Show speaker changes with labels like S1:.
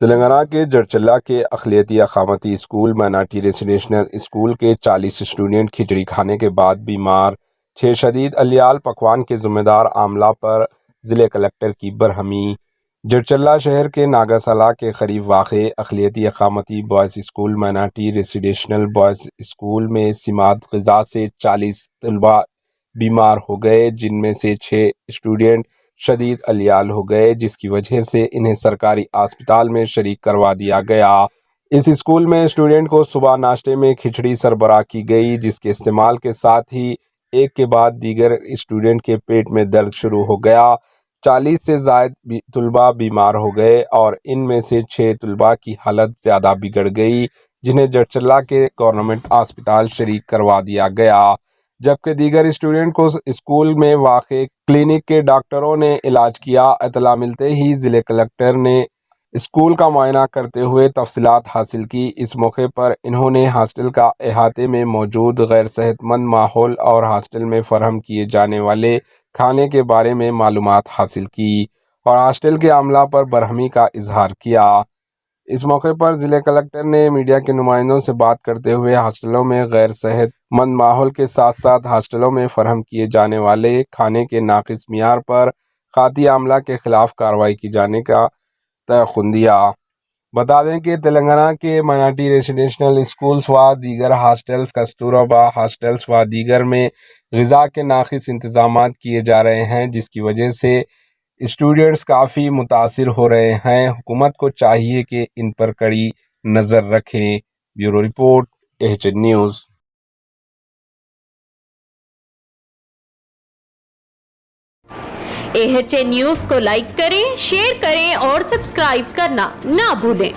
S1: تلنگانہ کے جڑچلا کے اقلیتی اقامتی اسکول مائنارٹی ریزیڈینشل اسکول کے 40 اسٹوڈنٹ کھچڑی کھانے کے بعد بیمار، 6 شدید الیال پکوان کے ذمہ دار عاملہ پر ضلع کلکٹر کی برہمی۔ جڑچلا شہر کے ناگاسالہ کے قریب واقع اقلیتی اقامتی boys school minority residential boys school میں سماج غذا سے 40 طلباء بیمار ہو گئے، جن میں سے 6 اسٹوڈنٹ شدید الیال ہو گئے، جس کی وجہ سے انہیں سرکاری اسپتال میں شریک کروا دیا گیا۔ اس اسکول میں اسٹوڈنٹ کو صبح ناشتے میں کھچڑی سربراہ کی گئی، جس کے استعمال کے ساتھ ہی ایک کے بعد دیگر اسٹوڈنٹ کے پیٹ میں درد شروع ہو گیا۔ 40 سے زائد طلباء بیمار ہو گئے اور ان میں سے 6 طلباء کی حالت زیادہ بگڑ گئی، جنہیں جڑچلا کے گورنمنٹ اسپتال شریک کروا دیا گیا، جبکہ دیگر اسٹوڈنٹ کو اسکول میں واقع کلینک کے ڈاکٹروں نے علاج کیا۔ اطلاع ملتے ہی ضلع کلکٹر نے اسکول کا معائنہ کرتے ہوئے تفصیلات حاصل کی۔ اس موقع پر انہوں نے ہاسٹل کا احاطے میں موجود غیر صحت مند ماحول اور ہاسٹل میں فراہم کیے جانے والے کھانے کے بارے میں معلومات حاصل کی اور ہاسٹل کے عملہ پر برہمی کا اظہار کیا۔ اس موقع پر ضلع کلکٹر نے میڈیا کے نمائندوں سے بات کرتے ہوئے ہاسٹلوں میں غیر صحت مند ماحول کے ساتھ ساتھ ہاسٹلوں میں فراہم کیے جانے والے کھانے کے ناقص معیار پر خاطی عملہ کے خلاف کارروائی کی جانے کا تیقن دیا۔ بتا دیں کہ تلنگانہ کے مائنارٹی ریزیڈینشل اسکولز و دیگر ہاسٹلز، کستوربا ہاسٹلز و دیگر میں غذا کے ناقص انتظامات کیے جا رہے ہیں، جس کی وجہ سے اسٹوڈنٹس کافی متاثر ہو رہے ہیں۔ حکومت کو چاہیے کہ ان پر کڑی نظر رکھیں۔ Bureau report, AHN news.
S2: AHN news کو لائک کریں، شیئر کریں اور سبسکرائب کرنا نہ بھولیں۔